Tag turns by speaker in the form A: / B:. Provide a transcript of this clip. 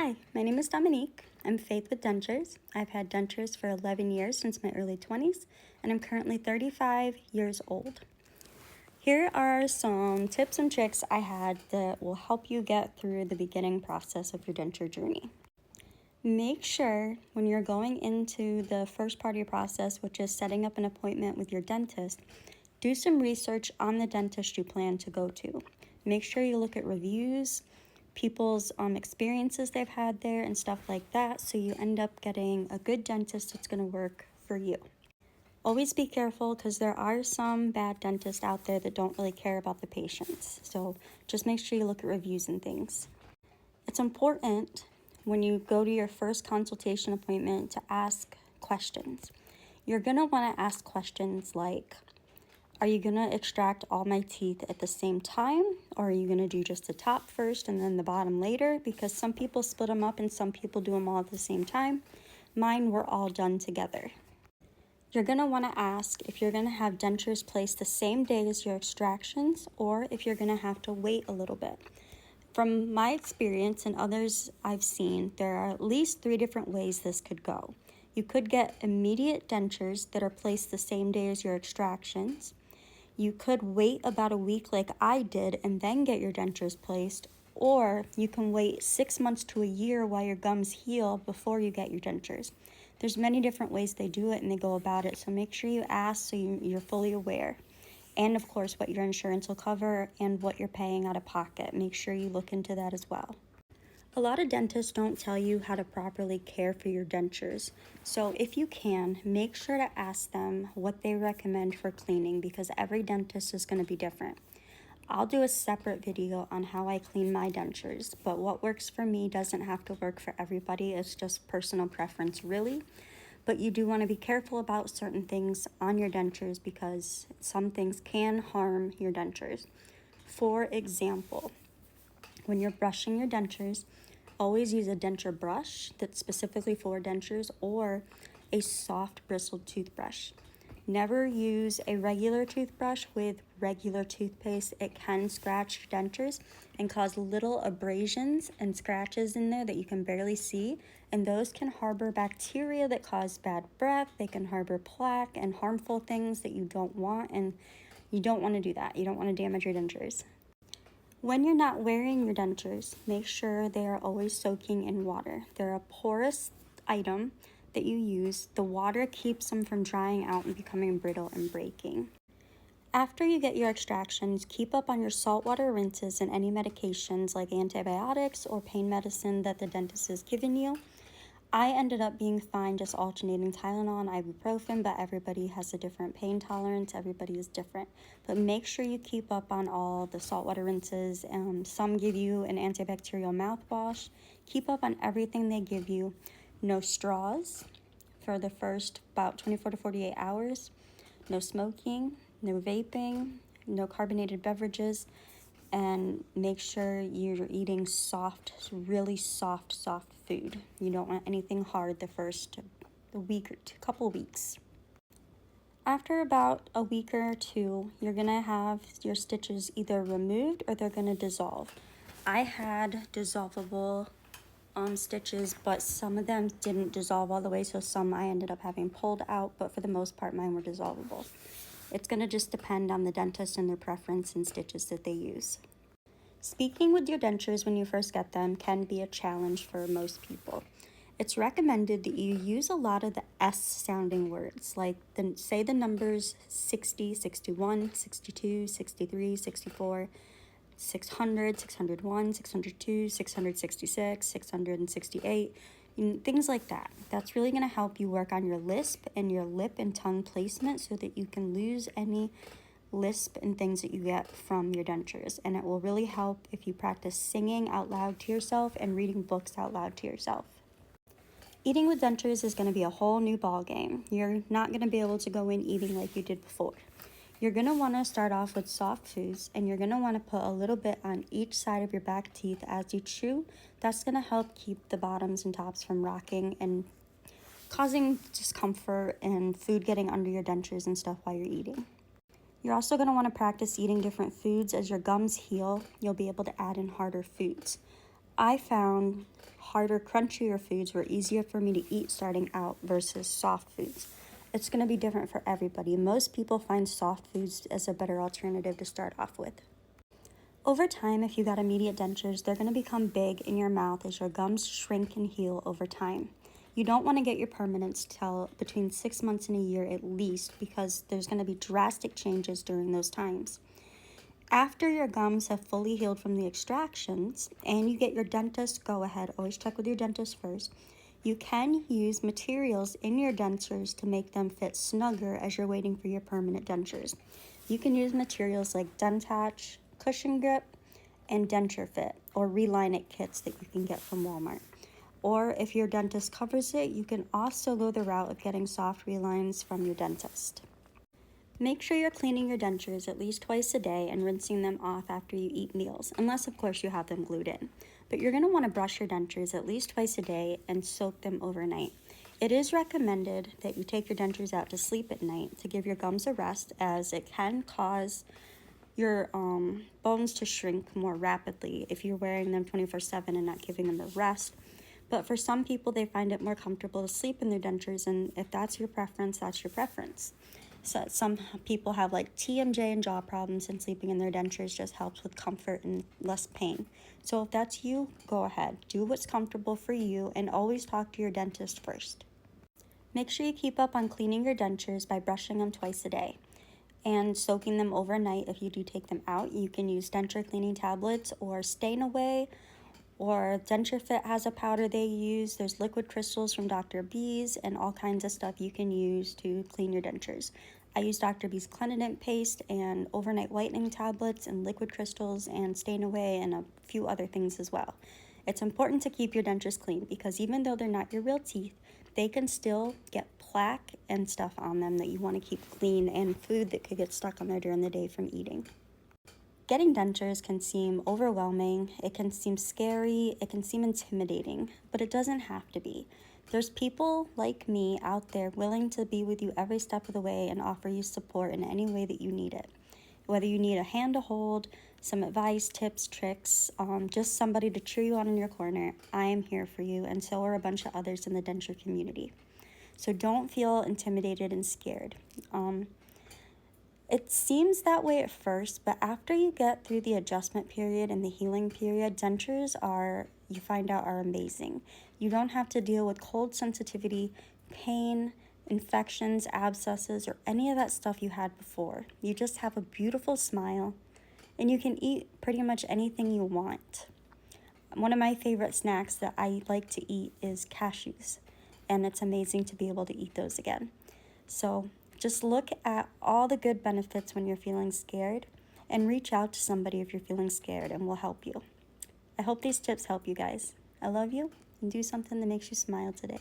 A: Hi, my name is Dominique. I'm Faith with Dentures. I've had dentures for 11 years since my early 20s, and I'm currently 35 years old. Here are some tips and tricks I had that will help you get through the beginning process of your denture journey. Make sure when you're going into the first part of your process, which is setting up an appointment with your dentist, do some research on the dentist you plan to go to. Make sure you look at reviews, people's experiences they've had there and stuff like that, so you end up getting a good dentist that's going to work for you. Always be careful because there are some bad dentists out there that don't really care about the patients, so just make sure you look at reviews and things. It's important when you go to your first consultation appointment to ask questions. You're going to want to ask questions like, are you going to extract all my teeth at the same time? Or are you going to do just the top first and then the bottom later? Because some people split them up and some people do them all at the same time. Mine were all done together. You're going to want to ask if you're going to have dentures placed the same day as your extractions or if you're going to have to wait a little bit. From my experience and others I've seen, there are at least 3 different ways this could go. You could get immediate dentures that are placed the same day as your extractions. You could wait about a week like I did and then get your dentures placed, or you can wait 6 months to a year while your gums heal before you get your dentures. There's many different ways they do it and they go about it, so make sure you ask so you're fully aware. And of course, what your insurance will cover and what you're paying out of pocket. Make sure you look into that as well. A lot of dentists don't tell you how to properly care for your dentures. So if you can, make sure to ask them what they recommend for cleaning because every dentist is going to be different. I'll do a separate video on how I clean my dentures, but what works for me doesn't have to work for everybody. It's just personal preference, really. But you do want to be careful about certain things on your dentures because some things can harm your dentures. For example, when you're brushing your dentures, always use a denture brush that's specifically for dentures or a soft bristled toothbrush. Never use a regular toothbrush with regular toothpaste. It can scratch your dentures and cause little abrasions and scratches in there that you can barely see, and those can harbor bacteria that cause bad breath. They can harbor plaque and harmful things that you don't want, and you don't want to do that. You don't want to damage your dentures. When you're not wearing your dentures, make sure they are always soaking in water. They're a porous item that you use. The water keeps them from drying out and becoming brittle and breaking. After you get your extractions, keep up on your saltwater rinses and any medications like antibiotics or pain medicine that the dentist has given you. I ended up being fine just alternating Tylenol and ibuprofen, but everybody has a different pain tolerance. Everybody is different. But make sure you keep up on all the saltwater rinses. Some give you an antibacterial mouthwash. Keep up on everything they give you. No straws for the first about 24 to 48 hours. No smoking, no vaping, no carbonated beverages. And make sure you're eating soft, really soft food. You don't want anything hard the first week or couple weeks. After about a week or 2, you're gonna have your stitches either removed or they're gonna dissolve. I had dissolvable stitches, but some of them didn't dissolve all the way, so some I ended up having pulled out, but for the most part mine were dissolvable. It's going to just depend on the dentist and their preference and stitches that they use. Speaking with your dentures when you first get them can be a challenge for most people. It's recommended that you use a lot of the S sounding words, like say the numbers 60, 61, 62, 63, 64, 600, 601, 602, 666, 668, things like that. That's really going to help you work on your lisp and your lip and tongue placement so that you can lose any lisp and things that you get from your dentures. And it will really help if you practice singing out loud to yourself and reading books out loud to yourself. Eating with dentures is going to be a whole new ball game. You're not going to be able to go in eating like you did before. You're going to want to start off with soft foods, and you're going to want to put a little bit on each side of your back teeth as you chew. That's going to help keep the bottoms and tops from rocking and causing discomfort and food getting under your dentures and stuff while you're eating. You're also going to want to practice eating different foods. As your gums heal, you'll be able to add in harder foods. I found harder, crunchier foods were easier for me to eat starting out versus soft foods. It's going to be different for everybody. Most people find soft foods as a better alternative to start off with. Over time, if you got immediate dentures, they're going to become big in your mouth as your gums shrink and heal over time. You don't want to get your permanents till between 6 months and a year at least, because there's going to be drastic changes during those times. After your gums have fully healed from the extractions and you get your dentist go ahead, always check with your dentist first, you can use materials in your dentures to make them fit snugger as you're waiting for your permanent dentures. You can use materials like Dentach, Cushion Grip, and Denture Fit, or Reline It kits that you can get from Walmart. Or if your dentist covers it, you can also go the route of getting soft relines from your dentist. Make sure you're cleaning your dentures at least twice a day and rinsing them off after you eat meals, unless of course you have them glued in. But you're going to want to brush your dentures at least twice a day and soak them overnight. It is recommended that you take your dentures out to sleep at night to give your gums a rest, as it can cause your bones to shrink more rapidly if you're wearing them 24/7 and not giving them a rest. But for some people, they find it more comfortable to sleep in their dentures, and if that's your preference, that's your preference. So some people have like TMJ and jaw problems, and sleeping in their dentures just helps with comfort and less pain. So if that's you, go ahead. Do what's comfortable for you, and always talk to your dentist first. Make sure you keep up on cleaning your dentures by brushing them twice a day and soaking them overnight. If you do take them out, you can use denture cleaning tablets or Stain Away, or Denture Fit has a powder they use. There's liquid crystals from Dr. B's and all kinds of stuff you can use to clean your dentures. I use Dr. B's Cleanident paste and overnight whitening tablets and liquid crystals and Stain Away and a few other things as well. It's important to keep your dentures clean, because even though they're not your real teeth, they can still get plaque and stuff on them that you want to keep clean, and food that could get stuck on there during the day from eating. Getting dentures can seem overwhelming, it can seem scary, it can seem intimidating, but it doesn't have to be. There's people like me out there willing to be with you every step of the way and offer you support in any way that you need it. Whether you need a hand to hold, some advice, tips, tricks, just somebody to cheer you on in your corner, I am here for you, and so are a bunch of others in the denture community. So don't feel intimidated and scared. It seems that way at first, but after you get through the adjustment period and the healing period, dentures you find out, are amazing. You don't have to deal with cold sensitivity, pain, infections, abscesses, or any of that stuff you had before. You just have a beautiful smile, and you can eat pretty much anything you want. One of my favorite snacks that I like to eat is cashews, and it's amazing to be able to eat those again. So just look at all the good benefits when you're feeling scared, and reach out to somebody if you're feeling scared, and we'll help you. I hope these tips help you guys. I love you, and do something that makes you smile today.